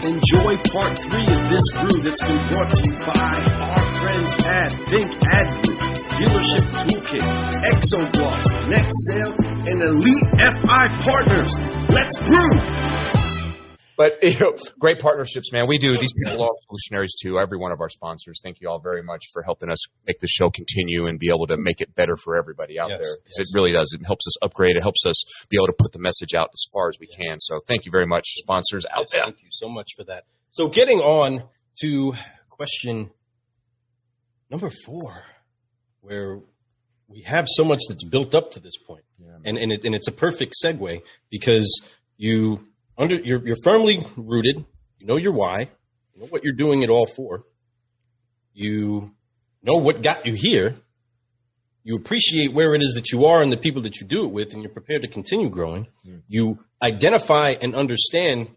Enjoy part 3 of this brew that's been brought to you by our friends at Think Ad Group, Dealership Toolkit, Exogloss, Next Sale, and Elite FI Partners. Let's brew! But great partnerships, man. We do. These people are Solutionaries too. Every one of our sponsors. Thank you all very much for helping us make the show continue and be able to make it better for everybody out there. Because it really does. It helps us upgrade. It helps us be able to put the message out as far as we can. So thank you very much, sponsors out there. Thank you so much for that. So getting on to question number 4, where we have so much that's built up to this point. And it's a perfect segue because you're firmly rooted. You know your why. You know what you're doing it all for. You know what got you here. You appreciate where it is that you are and the people that you do it with, and you're prepared to continue growing. You identify and understand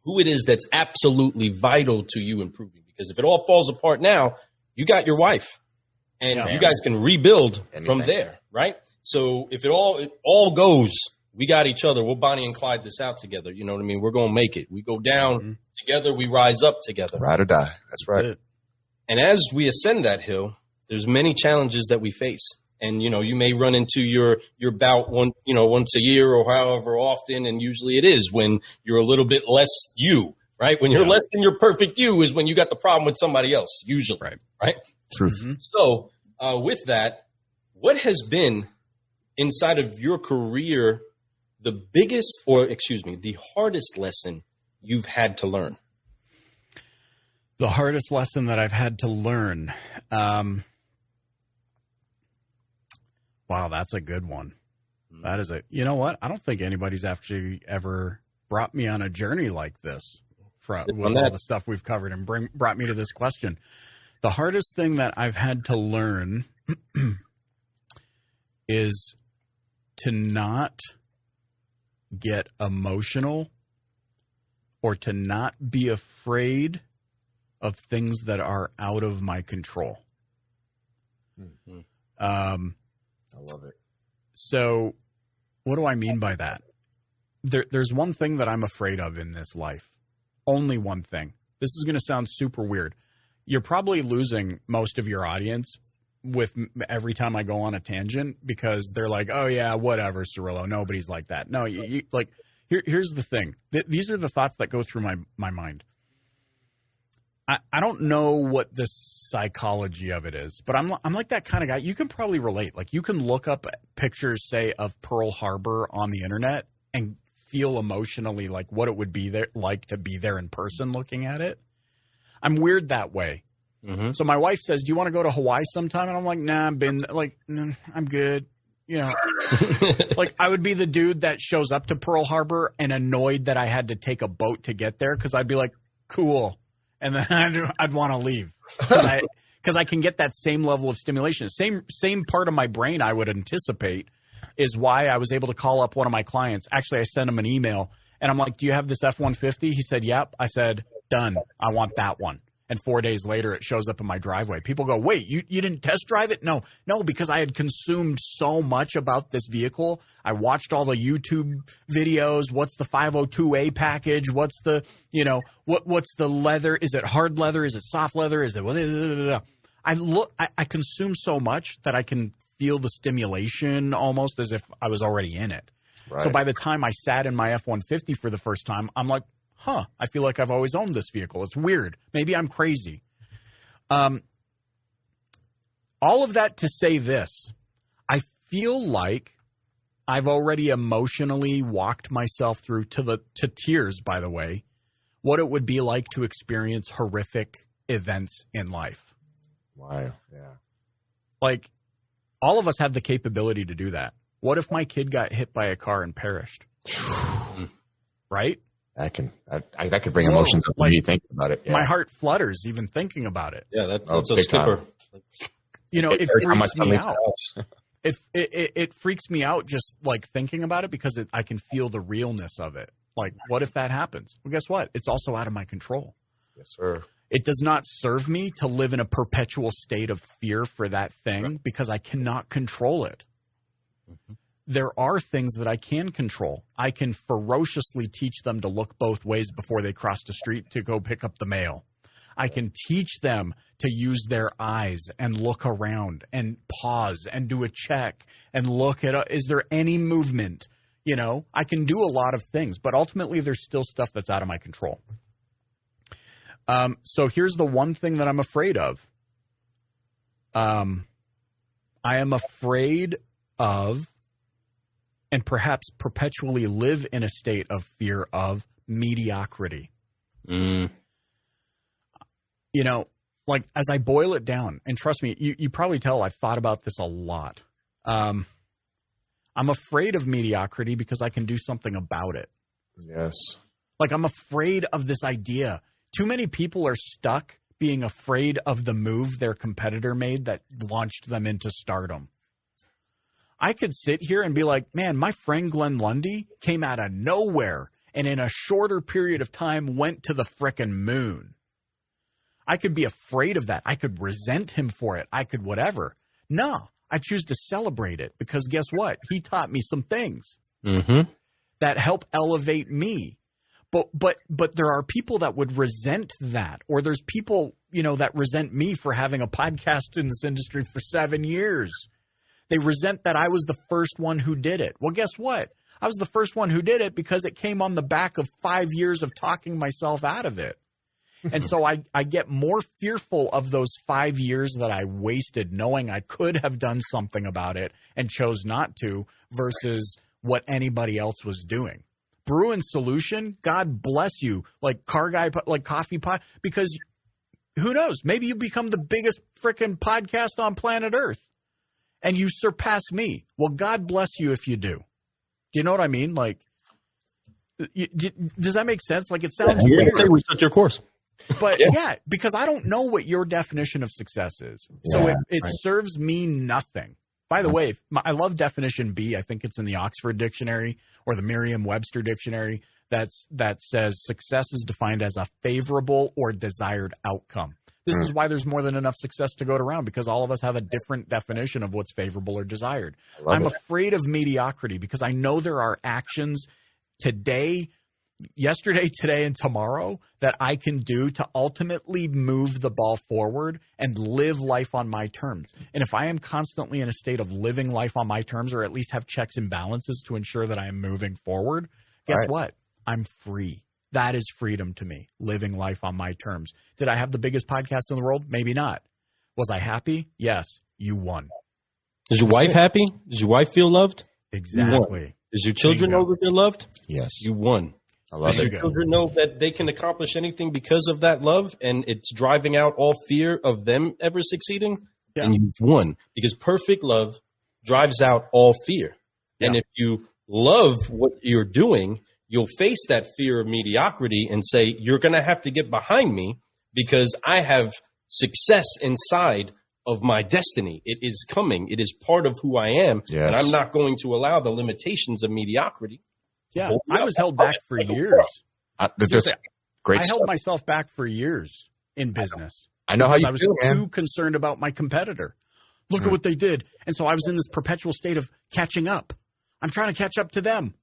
who it is that's absolutely vital to you improving. Because if it all falls apart now, you got your wife, and you guys can rebuild from there, right? So if it all goes, we got each other. We'll Bonnie and Clyde this out together. You know what I mean? We're going to make it. We go down together. We rise up together. Ride or die. That's right. And as we ascend that hill, there's many challenges that we face. And, you may run into your bout once a year or however often. And usually it is when you're a little bit less you, right? When you're less than your perfect you is when you got the problem with somebody else, usually. Right? Truth. So with that, what has been inside of your career the hardest lesson you've had to learn? The hardest lesson that I've had to learn. Wow, that's a good one. That is you know what? I don't think anybody's actually ever brought me on a journey like this with all the stuff we've covered and brought me to this question. The hardest thing that I've had to learn is to not get emotional or to not be afraid of things that are out of my control. I love it. So what do I mean by that? There's one thing that I'm afraid of in this life. Only one thing. This is going to sound super weird. You're probably losing most of your audience with every time I go on a tangent because they're like, oh, yeah, whatever, Cirillo. Nobody's like that. No, here's the thing. These are the thoughts that go through my mind. I don't know what the psychology of it is, but I'm like that kind of guy. You can probably relate. Like you can look up pictures, say, of Pearl Harbor on the internet and feel emotionally like what it would be there like to be there in person looking at it. I'm weird that way. So my wife says, do you want to go to Hawaii sometime? And I'm like, nah, I'm good. Like I would be the dude that shows up to Pearl Harbor and annoyed that I had to take a boat to get there because I'd be like, cool. And then I'd want to leave because I can get that same level of stimulation. Same part of my brain I would anticipate is why I was able to call up one of my clients. Actually, I sent him an email and I'm like, do you have this F-150? He said, yep. I said, done. I want that one. And 4 days later, it shows up in my driveway. People go, wait, you didn't test drive it? No, because I had consumed so much about this vehicle. I watched all the YouTube videos. What's the 502A package? What's the, what's the leather? Is it hard leather? Is it soft leather? Is it, I consume so much that I can feel the stimulation almost as if I was already in it. Right. So by the time I sat in my F-150 for the first time, I'm like, I feel like I've always owned this vehicle. It's weird. Maybe I'm crazy. All of that to say this, I feel like I've already emotionally walked myself through to tears, by the way, what it would be like to experience horrific events in life. Wow. Yeah. Like all of us have the capability to do that. What if my kid got hit by a car and perished? Right? That could bring emotions up when you think about it. Yeah. My heart flutters even thinking about it. Yeah, that's a skipper. It freaks me out. It freaks me out just like thinking about it because I can feel the realness of it. Like, what if that happens? Well, guess what? It's also out of my control. Yes, sir. It does not serve me to live in a perpetual state of fear for that thing because I cannot control it. there are things that I can control. I can ferociously teach them to look both ways before they cross the street to go pick up the mail. I can teach them to use their eyes and look around and pause and do a check and look at, is there any movement? You know, I can do a lot of things, but ultimately there's still stuff that's out of my control. So here's the one thing that I'm afraid of. I am afraid of, and perhaps perpetually live in a state of fear of, mediocrity. You know, like as I boil it down, and trust me, you probably tell I've thought about this a lot. I'm afraid of mediocrity because I can do something about it. Yes. Like I'm afraid of this idea. Too many people are stuck being afraid of the move their competitor made that launched them into stardom. I could sit here and be like, man, my friend Glenn Lundy came out of nowhere and in a shorter period of time went to the frickin' moon. I could be afraid of that. I could resent him for it. I could whatever. No, I choose to celebrate it because guess what? He taught me some things that help elevate me. But there are people that would resent that, or there's people, you know, that resent me for having a podcast in this industry for 7 years. They resent that I was the first one who did it. Well, guess what? I was the first one who did it because it came on the back of 5 years of talking myself out of it. And so I get more fearful of those 5 years that I wasted knowing I could have done something about it and chose not to versus what anybody else was doing. Brew and Solution, God bless you, like Car Guy, like Coffee Pot, because who knows? Maybe you become the biggest freaking podcast on planet Earth and you surpass me. Well, God bless you if you do. Do you know what I mean? Like, does that make sense? Like, it sounds weird. We set your course. But yeah, because I don't know what your definition of success is. So it serves me nothing. By the way, I love definition B. I think it's in the Oxford Dictionary or the Merriam-Webster Dictionary that says success is defined as a favorable or desired outcome. This is why there's more than enough success to go around because all of us have a different definition of what's favorable or desired. I'm afraid of mediocrity because I know there are actions today, yesterday, today, and tomorrow that I can do to ultimately move the ball forward and live life on my terms. And if I am constantly in a state of living life on my terms, or at least have checks and balances to ensure that I am moving forward, guess what? I'm free. That is freedom to me, living life on my terms. Did I have the biggest podcast in the world? Maybe not. Was I happy? Yes. You won. Is your wife happy? Does your wife feel loved? Exactly. Does your children know that they're loved? Yes. You won. I love it. Your children know that they can accomplish anything because of that love, and it's driving out all fear of them ever succeeding, and you've won. Because perfect love drives out all fear. And if you love what you're doing, you'll face that fear of mediocrity and say, you're going to have to get behind me because I have success inside of my destiny. It is coming. It is part of who I am, and I'm not going to allow the limitations of mediocrity. Yeah, I was held back for years. That's great. I held myself back for years in business. I know how you I was do, man. too concerned about my competitor. Look at what they did. And so I was in this perpetual state of catching up. I'm trying to catch up to them.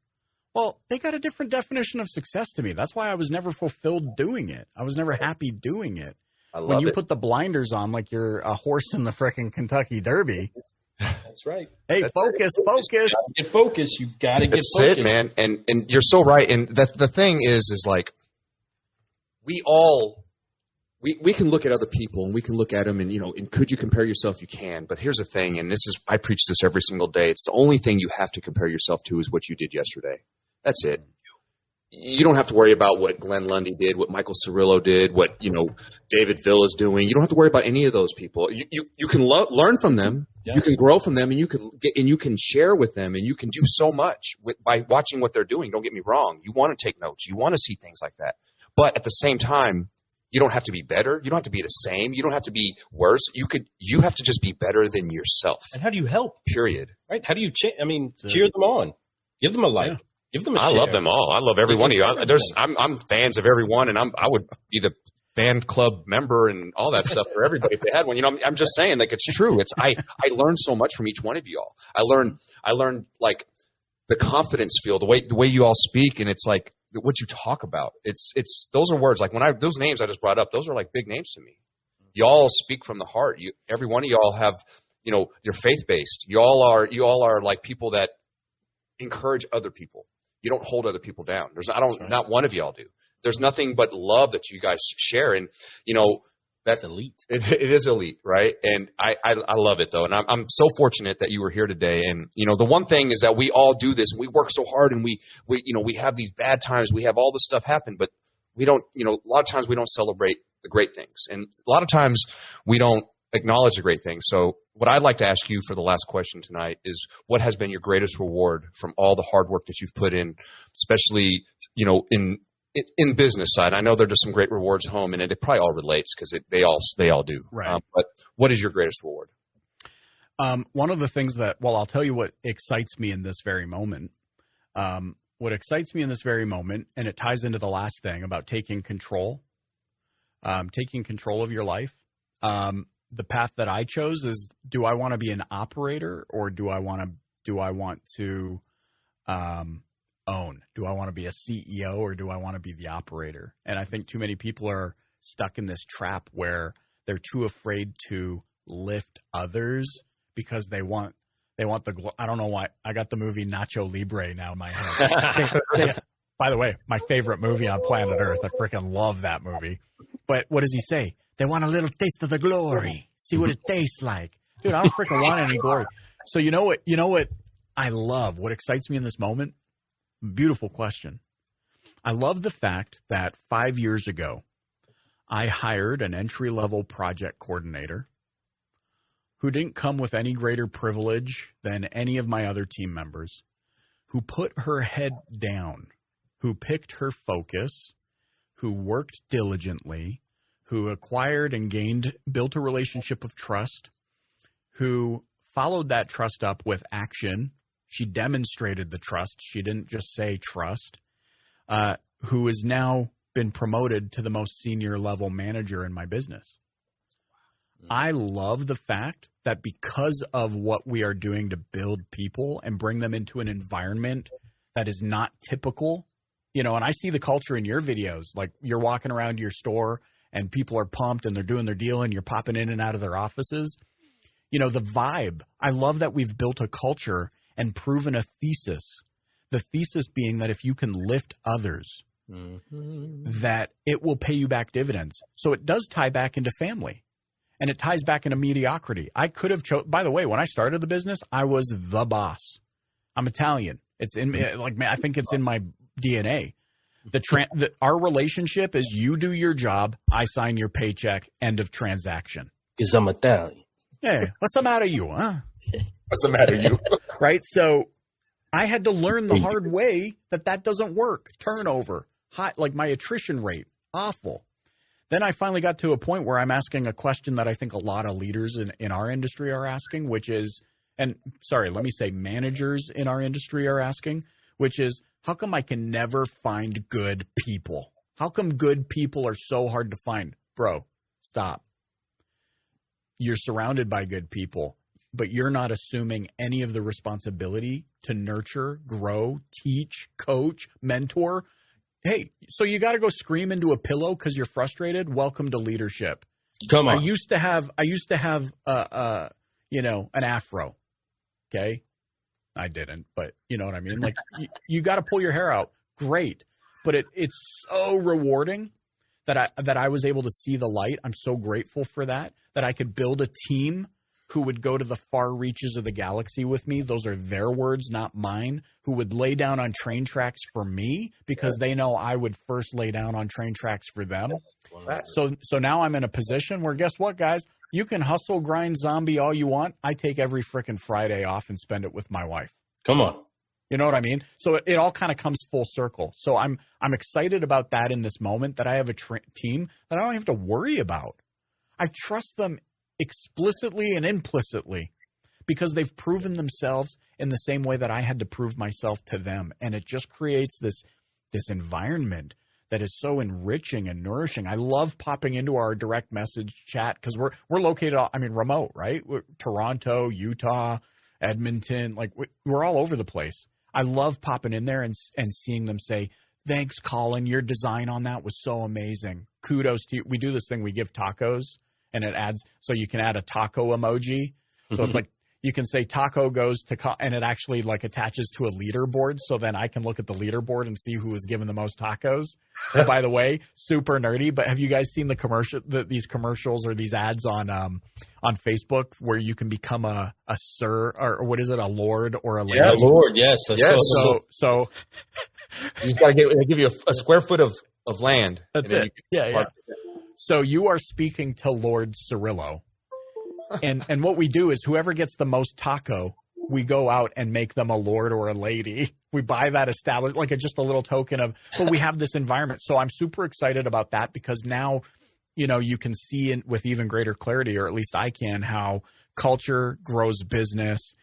Well, they got a different definition of success to me. That's why I was never fulfilled doing it. I was never happy doing it. When you put the blinders on like you're a horse in the frickin' Kentucky Derby. That's right. Hey, focus. Get focused. You got to get focused. That's it, man. And you're so right. And the thing is like we can look at other people and we can look at them and, you know, and could you compare yourself? You can. But here's the thing, and I preach this every single day. It's the only thing you have to compare yourself to is what you did yesterday. That's it. You don't have to worry about what Glenn Lundy did, what Michael Cirillo did, what, you know, David Villa's doing. You don't have to worry about any of those people. You can learn from them. Yeah. You can grow from them, and you can share with them, and you can do so much by watching what they're doing. Don't get me wrong. You want to take notes. You want to see things like that. But at the same time, you don't have to be better. You don't have to be the same. You don't have to be worse. You have to just be better than yourself. And how do you help? Period. Right? How do you cheer them on? Give them a like. Yeah. Give them a share. I love them all. I love every one of you. I'm fans of every one, and I would be the fan club member and all that stuff for everybody if they had one. You know, I'm just saying, like, it's true. I learned so much from each one of y'all. I learned like the confidence feel, the way you all speak, and it's like what you talk about. It's those are words like those names I just brought up. Those are like big names to me. Y'all speak from the heart. Every one of y'all have, you're faith based. You all are like people that encourage other people. You don't hold other people down. Not one of y'all do. There's nothing but love that you guys share, and that's elite. It is elite, right? And I love it though, and I'm so fortunate that you were here today. And the one thing is that we all do this. We work so hard, and we have these bad times. We have all this stuff happen, but we don't. A lot of times we don't celebrate the great things, and a lot of times we don't acknowledge the great things. So what I'd like to ask you for the last question tonight is, what has been your greatest reward from all the hard work that you've put in, especially in business side? I know there are some great rewards home, and it probably all relates because they all do. Right. But what is your greatest reward? One of the things I'll tell you what excites me in this very moment. What excites me in this very moment, and it ties into the last thing about taking control of your life. The path that I chose is: do I want to be an operator, or do I want to own? Do I want to be a CEO, or do I want to be the operator? And I think too many people are stuck in this trap where they're too afraid to lift others because they want I don't know why I got the movie Nacho Libre now in my head. By the way, my favorite movie on planet Earth. I freaking love that movie. But what does he say? They want a little taste of the glory. See what it tastes like. Dude, I don't freaking want any glory. So you know what I love? What excites me in this moment? Beautiful question. I love the fact that 5 years ago, I hired an entry-level project coordinator who didn't come with any greater privilege than any of my other team members, who put her head down, who picked her focus, who worked diligently, who acquired and built a relationship of trust, who followed that trust up with action. She demonstrated the trust. She didn't just say trust, who has now been promoted to the most senior level manager in my business. I love the fact that because of what we are doing to build people and bring them into an environment that is not typical, and I see the culture in your videos, like you're walking around your store and people are pumped and they're doing their deal and you're popping in and out of their offices. The vibe. I love that we've built a culture and proven a thesis. The thesis being that if you can lift others, that it will pay you back dividends. So it does tie back into family, and it ties back into mediocrity. I could have by the way, when I started the business, I was the boss. I'm Italian. It's in I think it's in my DNA. Our relationship is you do your job, I sign your paycheck, end of transaction. Because I'm Italian. Hey, what's the matter you, huh? What's the matter you? Right? So I had to learn the hard way that doesn't work. Turnover, high, like my attrition rate, awful. Then I finally got to a point where I'm asking a question that I think a lot of leaders in our industry are asking, which is, managers in our industry are asking, which is, how come I can never find good people? How come good people are so hard to find? Bro, stop. You're surrounded by good people, but you're not assuming any of the responsibility to nurture, grow, teach, coach, mentor. Hey, so you got to go scream into a pillow because you're frustrated? Welcome to leadership. Come on. I used to have an afro. Okay. I didn't, but you know what I mean? Like you got to pull your hair out. Great. But it's so rewarding that I was able to see the light. I'm so grateful for that I could build a team who would go to the far reaches of the galaxy with me. Those are their words, not mine, who would lay down on train tracks for me because they know I would first lay down on train tracks for them. So now I'm in a position where, guess what, guys? You can hustle, grind, zombie all you want. I take every frickin' Friday off and spend it with my wife. Come on. You know what I mean? So it all kind of comes full circle. So I'm excited about that in this moment, that I have a team that I don't have to worry about. I trust them explicitly and implicitly because they've proven themselves in the same way that I had to prove myself to them. And it just creates this environment that is so enriching and nourishing. I love popping into our direct message chat because we're located, remote, right? Toronto, Utah, Edmonton, we're all over the place. I love popping in there and seeing them say, "Thanks, Colin. Your design on that was so amazing. Kudos to you." We do this thing. We give tacos, and it adds, so you can add a taco emoji. So it's like you can say taco goes to, and it actually like attaches to a leaderboard. So then I can look at the leaderboard and see who was given the most tacos. And by the way, super nerdy, but have you guys seen these commercials or these ads on Facebook where you can become a sir, or what is it, a lord or a lady? Yeah, lord, yes. Yes. So you got to they give you a square foot of land. That's it. Yeah. So you are speaking to Lord Cirillo. And what we do is whoever gets the most taco, we go out and make them a lord or a lady. We buy that established, like just a little token of, but we have this environment. So I'm super excited about that because now, you can see with even greater clarity, or at least I can, how culture grows business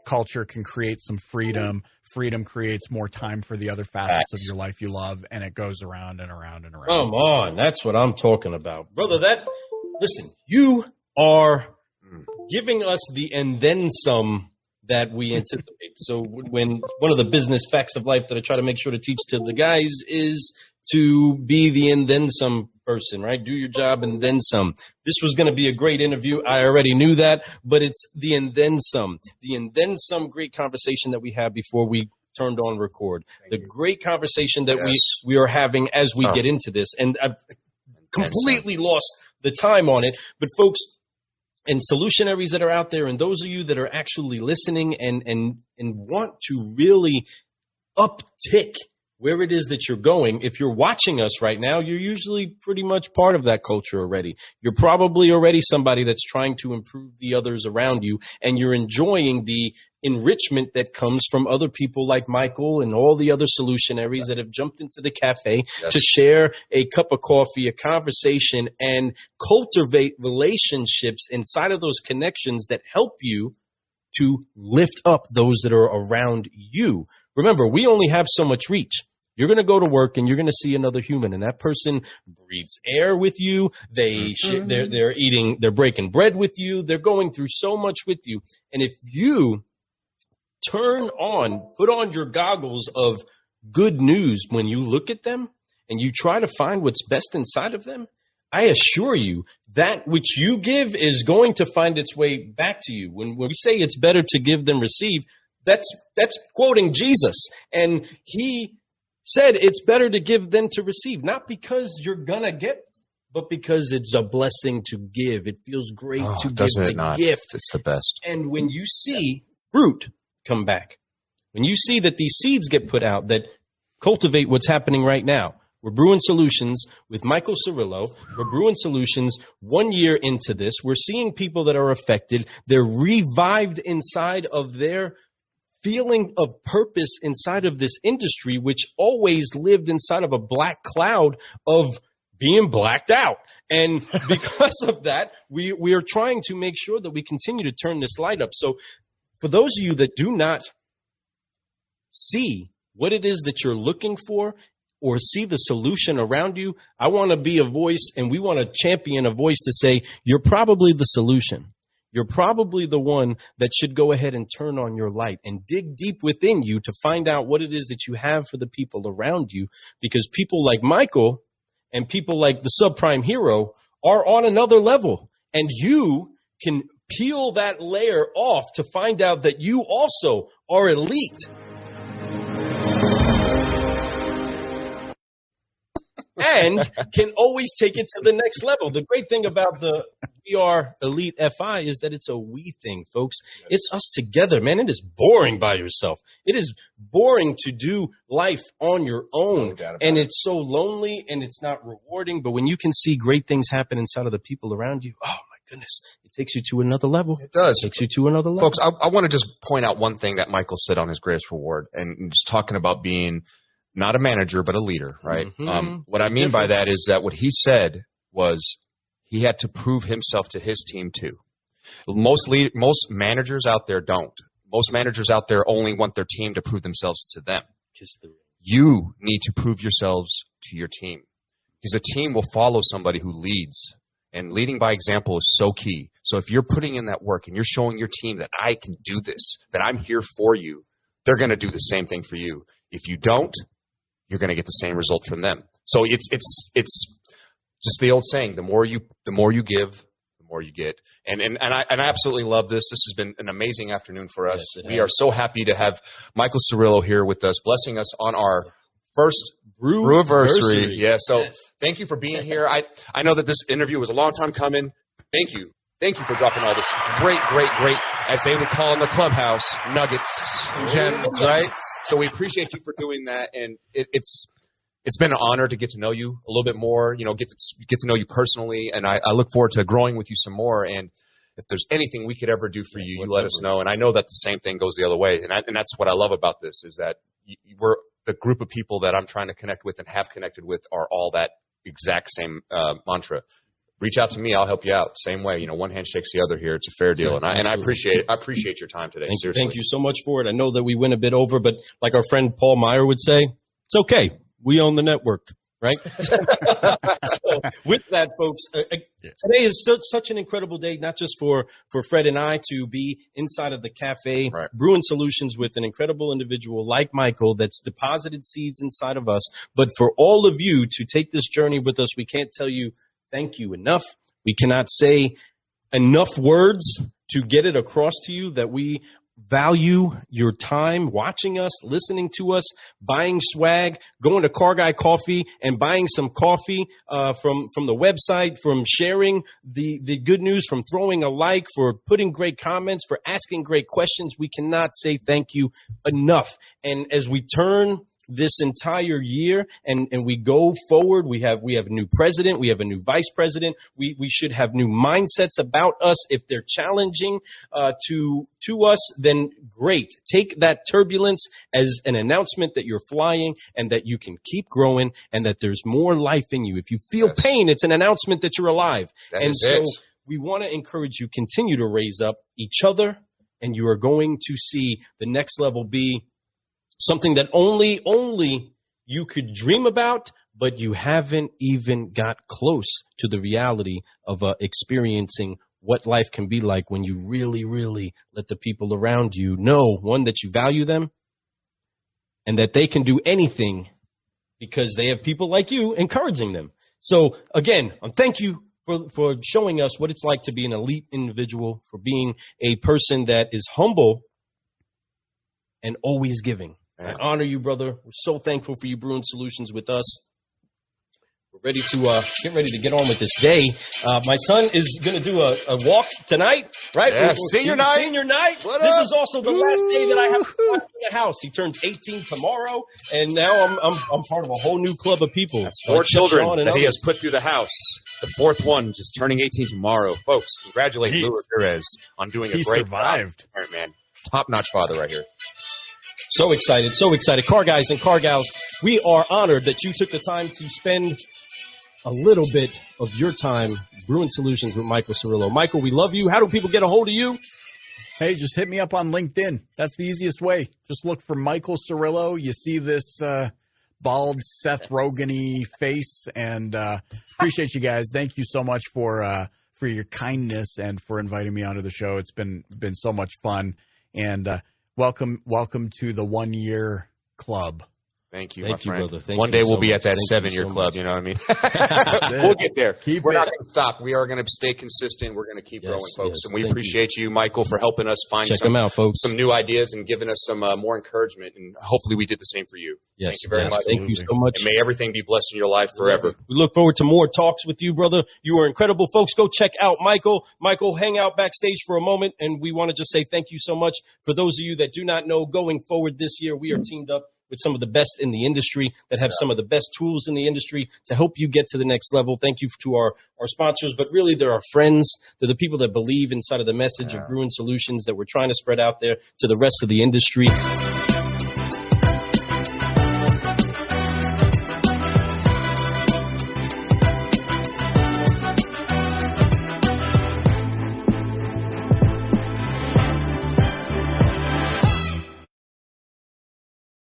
culture can create some freedom. Freedom creates more time for the other facets of your life you love, and it goes around and around and around. Come on. That's what I'm talking about. Brother, listen, you are giving us the and then some that we anticipate. So when one of the business facts of life that I try to make sure to teach to the guys is to be the and then some person, right? Do your job and then some. This was going to be a great interview. I already knew that, but it's the and then some. The and then some great conversation that we had before we turned on record. Great conversation that we are having as we get into this. And I've completely lost the time on it. But folks, and solutionaries that are out there, and those of you that are actually listening and want to really uptick where it is that you're going, if you're watching us right now, you're usually pretty much part of that culture already. You're probably already somebody that's trying to improve the others around you, and you're enjoying the enrichment that comes from other people like Michael and all the other solutionaries that have jumped into the cafe to share a cup of coffee, a conversation, and cultivate relationships inside of those connections that help you to lift up those that are around you. Remember, we only have so much reach. You're going to go to work and you're going to see another human, and that person breathes air with you. They're breaking bread with you. They're going through so much with you. And if you put on your goggles of good news when you look at them and you try to find what's best inside of them, I assure you that which you give is going to find its way back to you. When we say it's better to give than receive, that's quoting Jesus. And he said it's better to give than to receive, not because you're going to get, but because it's a blessing to give. It feels great to give the gift. It's the best. And when you see fruit come back, when you see that these seeds get put out that cultivate what's happening right now, we're brewing solutions with Michael Cirillo. We're brewing solutions 1 year into this. We're seeing people that are affected. They're revived inside of their feeling of purpose inside of this industry, which always lived inside of a black cloud of being blacked out. And because of that, we are trying to make sure that we continue to turn this light up. So for those of you that do not see what it is that you're looking for or see the solution around you, I want to be a voice, and we want to champion a voice to say, you're probably the solution. You're probably the one that should go ahead and turn on your light and dig deep within you to find out what it is that you have for the people around you, because people like Michael and people like the subprime hero are on another level, and you can peel that layer off to find out that you also are elite. And can always take it to the next level. The great thing about the We Are Elite FI is that it's a we thing, folks. Yes. It's us together, man. It is boring by yourself. It is boring to do life on your own. And it's so lonely and it's not rewarding. But when you can see great things happen inside of the people around you, oh my goodness, it takes you to another level. It does. It takes you to another level. Folks, I want to just point out one thing that Michael said on his greatest reward, and just talking about being not a manager, but a leader, right? Mm-hmm. What I mean by that is that what he said was he had to prove himself to his team too. Most managers out there don't. Most managers out there only want their team to prove themselves to them. You need to prove yourselves to your team, because a team will follow somebody who leads, and leading by example is so key. So if you're putting in that work and you're showing your team that I can do this, that I'm here for you, they're going to do the same thing for you. If you don't, you're going to get the same result from them. So it's just the old saying: the more you give, the more you get. And I absolutely love this. This has been an amazing afternoon for us. Yes, we are so happy to have Michael Cirillo here with us, blessing us on our first brew-anniversary. Yeah. So thank you for being here. I know that this interview was a long time coming. Thank you. Thank you for dropping all this great, as they would call in the clubhouse, nuggets, gems, right? So we appreciate you for doing that. And it's been an honor to get to know you a little bit more, get to know you personally. And I look forward to growing with you some more. And if there's anything we could ever do for you, you let us know. And I know that the same thing goes the other way. And that's what I love about this, is that we're the group of people that I'm trying to connect with and have connected with are all that exact same mantra. Reach out to me, I'll help you out. Same way, one hand shakes the other here. It's a fair deal, and I appreciate it. I appreciate your time today. Seriously, thank you so much for it. I know that we went a bit over, but like our friend Paul Meyer would say, it's okay. We own the network, right? So, with that, folks, today is such an incredible day, not just for Fred and I to be inside of the cafe, brewing solutions with an incredible individual like Michael that's deposited seeds inside of us, but for all of you to take this journey with us. We can't tell you thank you enough. We cannot say enough words to get it across to you that we value your time watching us, listening to us, buying swag, going to Car Guy Coffee and buying some coffee from the website, from sharing the good news, from throwing a like, for putting great comments, for asking great questions. We cannot say thank you enough. And as we turn this entire year and we go forward, we have a new president, we have a new vice president. We should have new mindsets about us. If they're challenging to us, then great. Take that turbulence as an announcement that you're flying and that you can keep growing and that there's more life in you. If you feel pain, it's an announcement that you're alive. We want to encourage you, continue to raise up each other, and you are going to see the next level be something that only you could dream about, but you haven't even got close to the reality of experiencing what life can be like when you really, really let the people around you know, one, that you value them and that they can do anything because they have people like you encouraging them. So again, thank you for showing us what it's like to be an elite individual, for being a person that is humble and always giving. I honor you, brother. We're so thankful for you brewing solutions with us. We're ready to get on with this day. My son is going to do a walk tonight, right? Yeah, senior night. Senior night. This is also the last day that I have to walk in the house. He turns 18 tomorrow, and now I'm part of a whole new club of people. That's 4 children that he has put through the house. The 4th one just turning 18 tomorrow. Folks, congratulate Lou Ramirez on doing a great job. All right, man. Top-notch father right here. So excited. Car guys and car gals, we are honored that you took the time to spend a little bit of your time brewing solutions with Michael Cirillo. Michael, we love you. How do people get a hold of you? Hey, just hit me up on LinkedIn. That's the easiest way. Just look for Michael Cirillo. You see this bald Seth Rogen-y face, and appreciate you guys. Thank you so much for your kindness and for inviting me onto the show. It's been so much fun, and Welcome to the 1-year club. Thank you, my friend. Brother. One day we'll be at that 7-year club, you know what I mean? We'll get there. We're not going to stop. We are going to stay consistent. We're going to keep growing, folks. And we appreciate you, Michael, for helping us find some new ideas and giving us some more encouragement. And hopefully we did the same for you. Yes, thank you very much. Thank you so much. And may everything be blessed in your life forever. We look forward to more talks with you, brother. You are incredible. Folks, go check out Michael. Michael, hang out backstage for a moment. And we want to just say thank you so much. For those of you that do not know, going forward this year, we are teamed up with some of the best in the industry that have some of the best tools in the industry to help you get to the next level. Thank you to our sponsors, but really they're our friends. They're the people that believe inside of the message of brewing solutions that we're trying to spread out there to the rest of the industry.